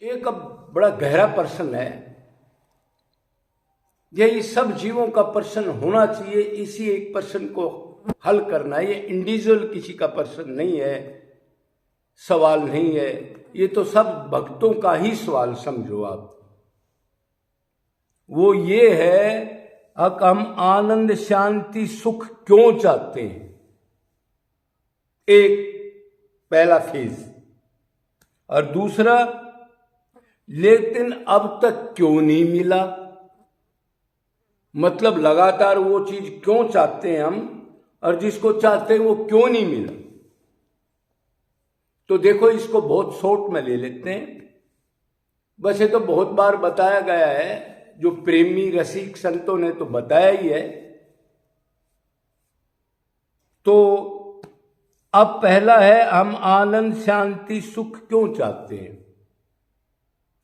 एक अब बड़ा गहरा प्रश्न है, यही सब जीवों का प्रश्न होना चाहिए। इसी एक प्रश्न को हल करना है। ये इंडिविजुअल किसी का प्रश्न नहीं है, सवाल नहीं है, ये तो सब भक्तों का ही सवाल समझो आप। वो ये है कि हम आनंद शांति सुख क्यों चाहते हैं, एक पहला फेज। और दूसरा, लेकिन अब तक क्यों नहीं मिला, मतलब लगातार वो चीज क्यों चाहते हैं हम, और जिसको चाहते हैं वो क्यों नहीं मिला। तो देखो, इसको बहुत शॉर्ट में ले लेते हैं। वैसे तो बहुत बार बताया गया है, जो प्रेमी रसिक संतों ने तो बताया ही है। तो अब पहला है, हम आनंद शांति सुख क्यों चाहते हैं।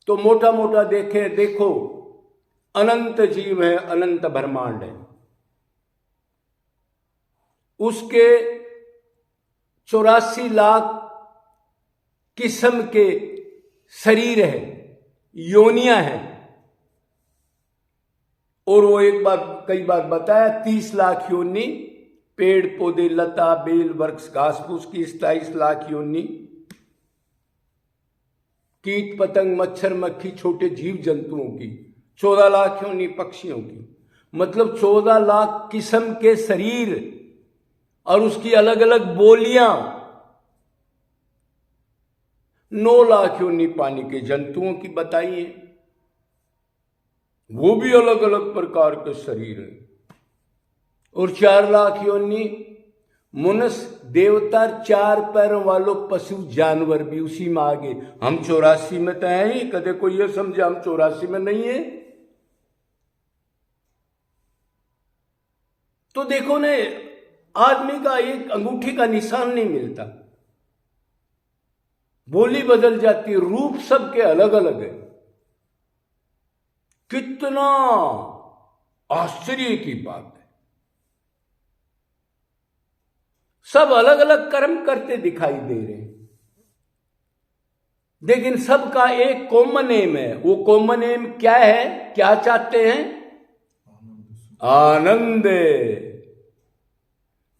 तो मोटा मोटा देखो, अनंत जीव है, अनंत ब्रह्मांड है, उसके 84 लाख किस्म के शरीर है, योनियां हैं। और वो एक बार कई बार बताया, 30 लाख योनि पेड़ पौधे लता बेल वृक्ष घास फूस की, 27 लाख योनि कीट पतंग मच्छर मक्खी छोटे जीव जंतुओं की, 14 लाख योनि पक्षियों की। मतलब 14 लाख किस्म के शरीर और उसकी अलग अलग बोलियां। 9 लाख योनि पानी के जंतुओं की बताइए, वो भी अलग अलग प्रकार के शरीर है। और 4 लाख योनि मनुष्य देवता, 4 पैरों वालों पशु जानवर भी उसी में आगे। हम 84 में तो है ही, कदे कोई ये समझे हम 84 में नहीं है। तो देखो ने, आदमी का एक अंगूठी का निशान नहीं मिलता, बोली बदल जाती, रूप सबके अलग अलग है। कितना आश्चर्य की बात है। सब अलग अलग कर्म करते दिखाई दे रहे हैं, लेकिन सबका एक कॉमन एम है। वो कॉमन एम क्या है, क्या चाहते हैं? आनंद।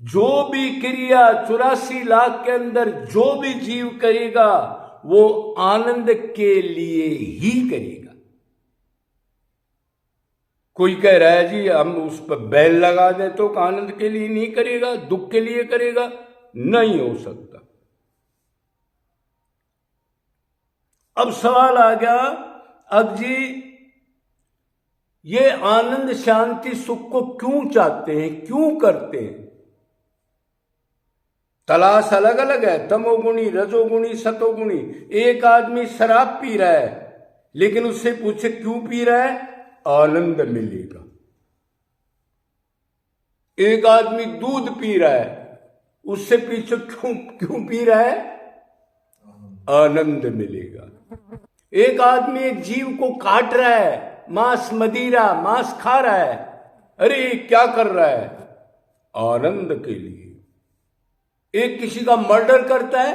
जो भी क्रिया 84 लाख के अंदर जो भी जीव करेगा, वो आनंद के लिए ही करेगा। कोई कह रहा है जी हम उस पर बैल लगा दें तो आनंद के लिए नहीं करेगा, दुख के लिए करेगा, नहीं हो सकता। अब सवाल आ गया, अब जी ये आनंद शांति सुख को क्यों चाहते हैं, क्यों करते हैं? तलाश अलग अलग है, तमोगुणी रजोगुणी सतोगुणी। एक आदमी शराब पी रहा है, लेकिन उससे पूछे क्यों पी रहा है, आनंद मिलेगा। एक आदमी दूध पी रहा है, उससे पूछो क्यों पी रहा है, आनंद मिलेगा। एक आदमी एक जीव को काट रहा है, मांस मदिरा मांस खा रहा है, अरे क्या कर रहा है, आनंद के लिए। एक किसी का मर्डर करता है,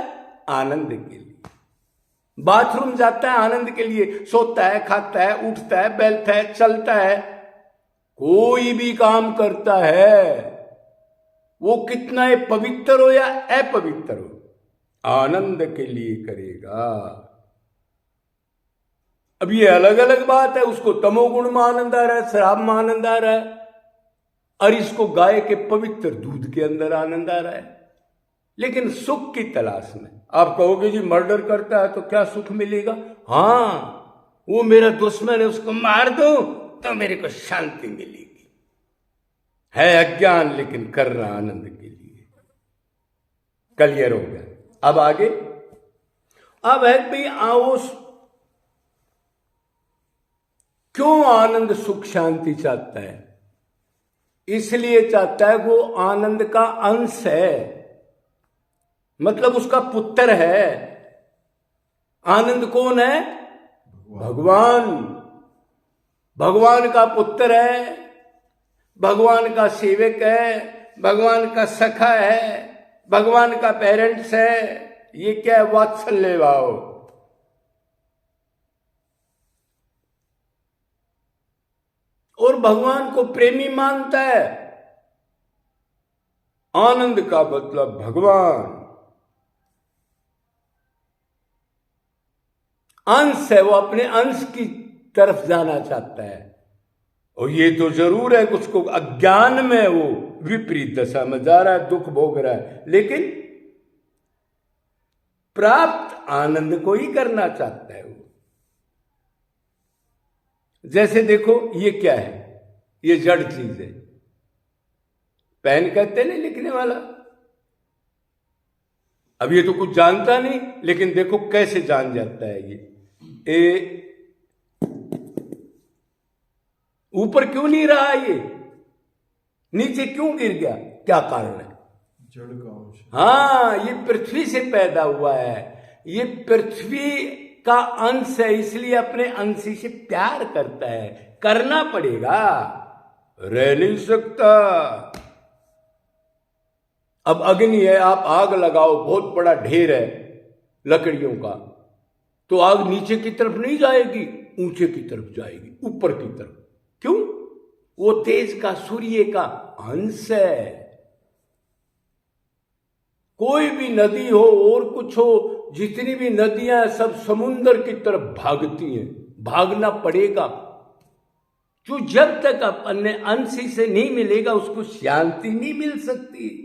आनंद के लिए। बाथरूम जाता है, आनंद के लिए। सोता है, खाता है, उठता है, बैठता है, चलता है, कोई भी काम करता है, वो कितना ही पवित्र हो या अपवित्र हो, आनंद के लिए करेगा। अब ये अलग अलग बात है, उसको तमोगुण में आनंद आ रहा है, शराब में आनंद आ रहा है, और इसको गाय के पवित्र दूध के अंदर आनंद आ रहा है। लेकिन सुख की तलाश में। आप कहोगे जी मर्डर करता है तो क्या सुख मिलेगा? हाँ, वो मेरा दुश्मन है, उसको मार दो तो मेरे को शांति मिलेगी। है अज्ञान, लेकिन कर रहा आनंद के लिए। क्लियर हो गया? अब आगे, अब है भाई आओ, क्यों आनंद सुख शांति चाहता है? इसलिए चाहता है, वो आनंद का अंश है, मतलब उसका पुत्र है। आनंद कौन है? भगवान। भगवान का पुत्र है, भगवान का सेवक है, भगवान का सखा है, भगवान का पेरेंट्स है। ये क्या है? वात्सल्य भाव। और भगवान को प्रेमी मानता है। आनंद का मतलब भगवान, अंश है, वो अपने अंश की तरफ जाना चाहता है। और ये तो जरूर है, उसको अज्ञान में वो विपरीत दशा में जा रहा है, दुख भोग रहा है, लेकिन प्राप्त आनंद को ही करना चाहता है वो। जैसे देखो, ये क्या है? ये जड़ चीज है। पेन कहते नहीं लिखने वाला। अब ये तो कुछ जानता नहीं, लेकिन देखो कैसे जान जाता है। ये ऊपर क्यों नहीं रहा, ये नीचे क्यों गिर गया? क्या कारण है? जड़ का अंश। हाँ, ये पृथ्वी से पैदा हुआ है, ये पृथ्वी का अंश है, इसलिए अपने अंश से प्यार करता है। करना पड़ेगा, रह नहीं सकता। अब अग्नि है, आप आग लगाओ, बहुत बड़ा ढेर है लकड़ियों का, तो आग नीचे की तरफ नहीं जाएगी, ऊंचे की तरफ जाएगी, ऊपर की तरफ। क्यों? वो तेज का, सूर्य का अंश है। कोई भी नदी हो और कुछ हो, जितनी भी नदियां सब समुद्र की तरफ भागती हैं, भागना पड़ेगा। जो जब तक अपने अंश से नहीं मिलेगा, उसको शांति नहीं मिल सकती।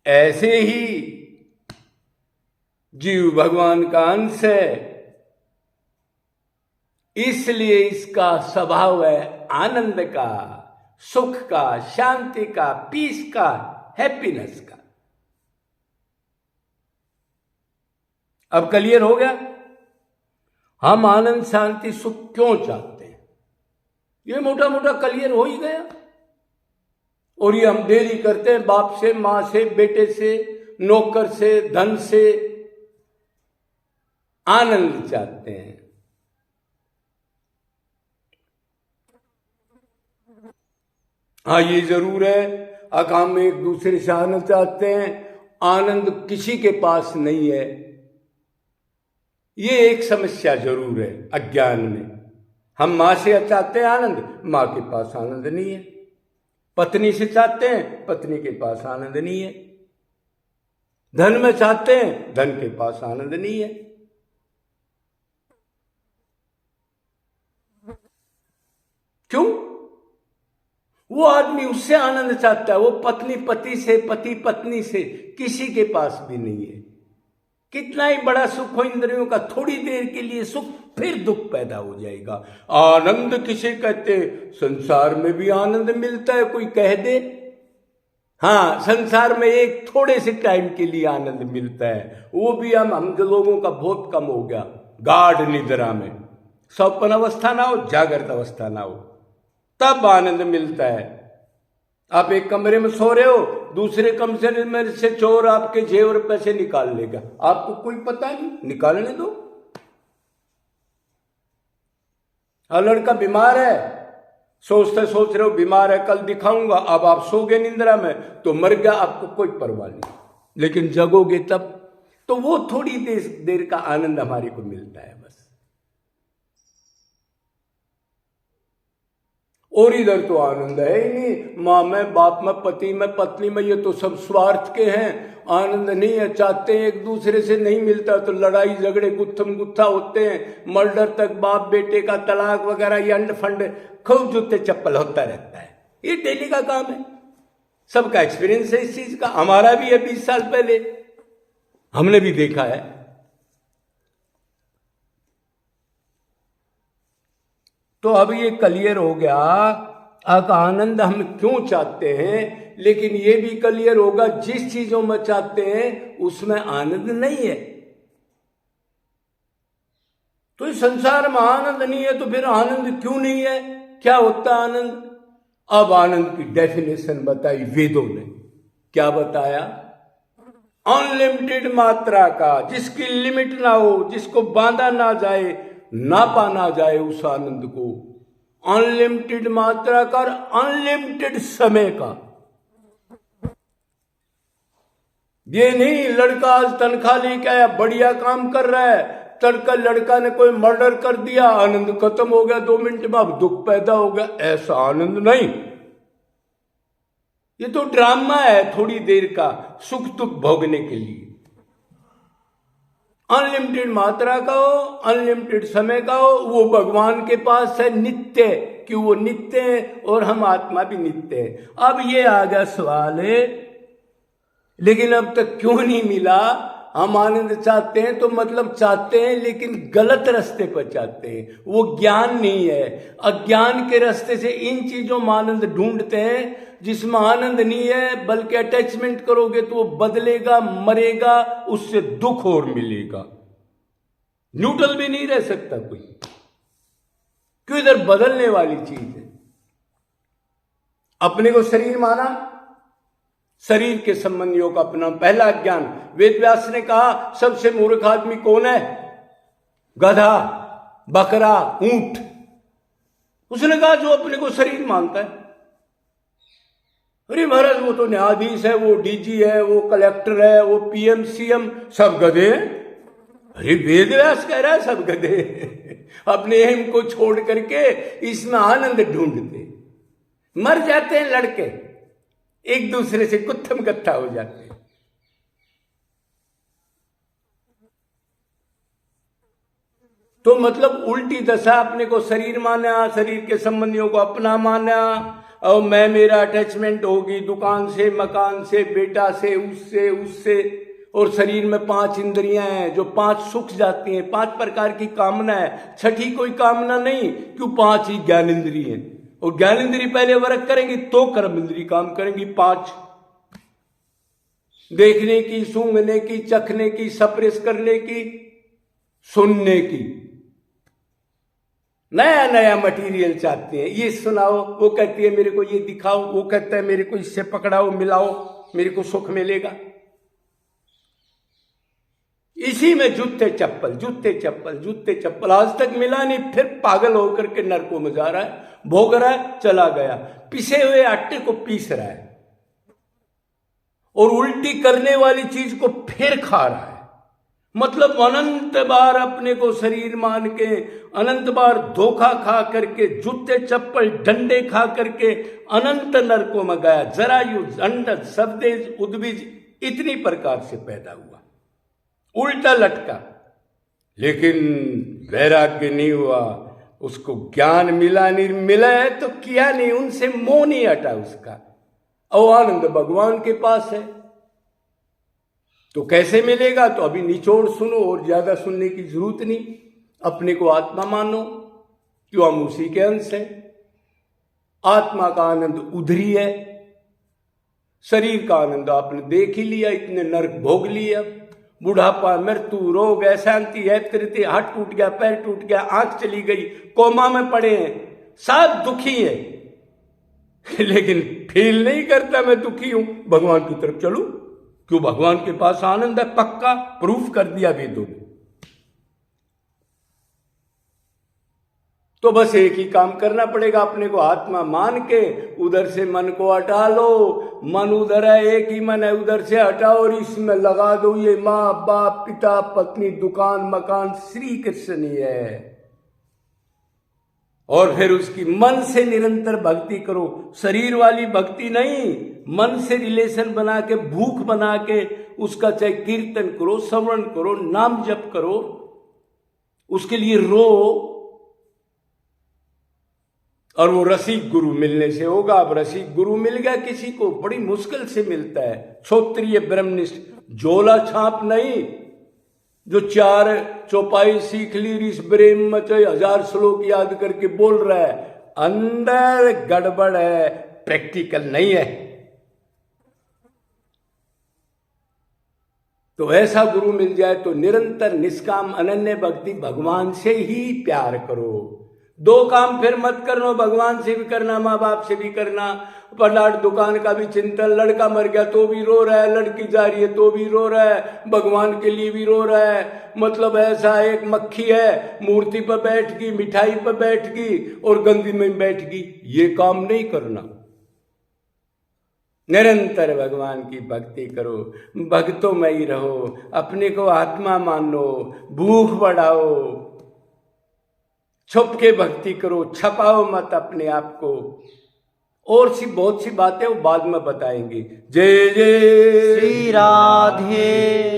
ऐसे ही जीव भगवान का अंश है, इसलिए इसका स्वभाव है आनंद का, सुख का, शांति का, पीस का, हैप्पीनेस का। अब क्लियर हो गया हम आनंद, शांति, सुख क्यों चाहते हैं? ये मोटा मोटा क्लियर हो ही गया। और ये हम देरी करते हैं बाप से, मां से, बेटे से, नौकर से, धन से। आनंद चाहते हैं। हाँ, ये जरूर है, अकाम में एक दूसरे से आनंद चाहते हैं। आनंद किसी के पास नहीं है, ये एक समस्या जरूर है अज्ञान में। हम मां से चाहते हैं आनंद, मां के पास आनंद नहीं है। पत्नी से चाहते हैं, पत्नी के पास आनंद नहीं है। धन में चाहते हैं, धन के पास आनंद नहीं है। क्यों? वो आदमी उससे आनंद चाहता है, वो पत्नी पति से, पति पत्नी से, किसी के पास भी नहीं है। कितना ही बड़ा सुख हो इंद्रियों का, थोड़ी देर के लिए सुख, फिर दुख पैदा हो जाएगा। आनंद किसे कहते हैं? संसार में भी आनंद मिलता है, कोई कह दे? हाँ, संसार में एक थोड़े से टाइम के लिए आनंद मिलता है, वो भी हम लोगों का बहुत कम हो गया। गाढ़ निद्रा में, स्वप्न अवस्था ना हो, जागृत अवस्था ना हो, तब आनंद मिलता है। आप एक कमरे में सो रहे हो, दूसरे कमरे में से चोर आपके जेवर पैसे निकाल लेगा, आपको कोई पता नहीं, निकालने दो। लड़का बीमार है, सोच रहे हो बीमार है, कल दिखाऊंगा, अब आप सो गए निंद्रा में तो मर गया, आपको कोई परवाह नहीं। लेकिन जगोगे तब तो वो थोड़ी देर का आनंद हमारे को मिलता है बस। और इधर तो आनंद है ही नहीं। माँ में, बाप में, पति में, पत्नी में, ये तो सब स्वार्थ के हैं, आनंद नहीं है। चाहते हैं, एक दूसरे से नहीं मिलता तो लड़ाई झगड़े गुत्थम गुत्था होते हैं, मर्डर तक, बाप बेटे का तलाक वगैरह, ये अंड फंड खूब जूते चप्पल होता रहता है। ये डेली का काम है, सबका एक्सपीरियंस है इस चीज का। हमारा भी है, 20 साल पहले हमने भी देखा है। तो अब ये क्लियर हो गया अब आनंद हम क्यों चाहते हैं। लेकिन ये भी क्लियर होगा, जिस चीजों में चाहते हैं उसमें आनंद नहीं है। तो इस संसार में आनंद नहीं है, तो फिर आनंद क्यों नहीं है? क्या होता है आनंद? अब आनंद की डेफिनेशन बताई वेदों ने। क्या बताया? अनलिमिटेड मात्रा का, जिसकी लिमिट ना हो, जिसको बांधा ना जाए, नापा ना जाए उस आनंद को। अनलिमिटेड मात्रा का और अनलिमिटेड समय का। ये नहीं लड़का आज तनख्वाह लेके आया, बढ़िया काम कर रहा है, तड़का लड़का ने कोई मर्डर कर दिया, आनंद खत्म हो गया 2 मिनट में, अब दुख पैदा हो गया, ऐसा आनंद नहीं। ये तो ड्रामा है थोड़ी देर का, सुख दुख भोगने के लिए। अनलिमिटेड मात्रा का हो, अनलिमिटेड समय का हो, वो भगवान के पास है नित्य, कि वो नित्य है और हम आत्मा भी नित्य है। अब ये आ गया सवाल है, लेकिन अब तक क्यों नहीं मिला? हम आनंद चाहते हैं तो मतलब चाहते हैं, लेकिन गलत रास्ते पर चाहते हैं, वो ज्ञान नहीं है। अज्ञान के रास्ते से इन चीजों में आनंद ढूंढते हैं जिसमें आनंद नहीं है, बल्कि अटैचमेंट करोगे तो वो बदलेगा, मरेगा, उससे दुख और मिलेगा। न्यूट्रल भी नहीं रह सकता कोई, क्यों? इधर बदलने वाली चीज है। अपने को शरीर माना, शरीर के संबंधियों का अपना पहला ज्ञान। वेद व्यास ने कहा सबसे मूर्ख आदमी कौन है? गधा, बकरा, ऊंट। उसने कहा जो अपने को शरीर मानता है। अरे महाराज वो तो न्यायाधीश है, वो डीजी है, वो कलेक्टर है, वो पीएम सीएम, सब गधे हैं। अरे वेद व्यास कह रहा है सब गधे अपने एम को छोड़ करके इसमें आनंद ढूंढते, मर जाते हैं लड़के, एक दूसरे से गुत्थम गत्था हो जाते हैं। तो मतलब उल्टी दशा, अपने को शरीर माना, शरीर के संबंधियों को अपना माना, और मैं मेरा अटैचमेंट होगी दुकान से, मकान से, बेटा से, उससे उससे। और शरीर में 5 इंद्रियां हैं जो 5 सुख जाती हैं, 5 प्रकार की कामना है, छठी कोई कामना नहीं। क्यों? 5 ही ज्ञान इंद्री है, और ज्ञान इंद्री पहले वर्क करेंगी तो कर्म इंद्री काम करेंगी। 5 देखने की, सूंघने की, चखने की, स्पर्श करने की, सुनने की। नया नया मटेरियल चाहते हैं, ये सुनाओ, वो कहती है मेरे को ये दिखाओ, वो कहता है मेरे को इससे पकड़ाओ, मिलाओ, मेरे को सुख मिलेगा। इसी में जूते चप्पल, जूते चप्पल, जूते चप्पल, आज तक मिला नहीं, फिर पागल होकर के नरकों में जा रहा है, भोग रहा है, चला गया, पिसे हुए आटे को पीस रहा है, और उल्टी करने वाली चीज को फिर खा रहा है। मतलब अनंत बार अपने को शरीर मान के, अनंत बार धोखा खा करके, जूते चप्पल डंडे खा करके अनंत नरकों में गया। जरायु, अंडज, सबदेज, उद्भिज, इतनी प्रकार से पैदा हुआ, उल्टा लटका, लेकिन वैराग्य नहीं हुआ, उसको ज्ञान मिला नहीं, मिला है तो किया नहीं, उनसे मोह नहीं हटा उसका, और आनंद भगवान के पास है। तो कैसे मिलेगा? तो अभी निचोड़ सुनो, और ज्यादा सुनने की जरूरत नहीं। अपने को आत्मा मानो, क्यों? हम उसी के अंश है। आत्मा का आनंद उधरी है, शरीर का आनंद आपने देख ही लिया, इतने नरक भोग लिया, बुढ़ापा, मृत्यु, रोग, अशांति, तृतीय, हाथ टूट गया, पैर टूट गया, आंख चली गई, कोमा में पड़े हैं, सब दुखी है, लेकिन फील नहीं करता मैं दुखी हूं, भगवान की तरफ चलूं। क्यों? भगवान के पास आनंद है, पक्का प्रूफ कर दिया वेदों ने। तो बस एक ही काम करना पड़ेगा, अपने को आत्मा मान के उधर से मन को हटा लो। मन उधर है, एक ही मन है, उधर से हटाओ और इसमें लगा दो ये माँ बाप, पिता पत्नी, दुकान मकान, श्री कृष्ण ही है। और फिर उसकी मन से निरंतर भक्ति करो, शरीर वाली भक्ति नहीं, मन से रिलेशन बना के, भूख बना के उसका चाहे कीर्तन करो, श्रवण करो, नाम जप करो, उसके लिए रो, और वो रसिक गुरु मिलने से होगा। अब रसिक गुरु मिल गया किसी को, बड़ी मुश्किल से मिलता है। क्षोत्रिय ब्रह्मनिष्ठ, झोला छाप नहीं, जो 4 चौपाई सीख ली, ऋष ब्रेम में 1000 श्लोक याद करके बोल रहा है, अंदर गड़बड़ है, प्रैक्टिकल नहीं है। तो ऐसा गुरु मिल जाए तो निरंतर निष्काम अनन्य भक्ति, भगवान से ही प्यार करो। 2 काम फिर मत करना, भगवान से भी करना, माँ बाप से भी करना, पलाट दुकान का भी चिंतन, लड़का मर गया तो भी रो रहा है, लड़की जा रही है तो भी रो रहा है, भगवान के लिए भी रो रहा है। मतलब ऐसा एक मक्खी है, मूर्ति पर बैठ गई, मिठाई पर बैठ गई और गंदी में बैठ गई, ये काम नहीं करना। निरंतर भगवान की भक्ति करो, भक्तों में ही रहो, अपने को आत्मा मानो, भूख बढ़ाओ, छुप के भक्ति करो, छपाओ मत अपने आप को। और सी बहुत सी बातें वो बाद में बताएंगे। जय जय श्री राधे।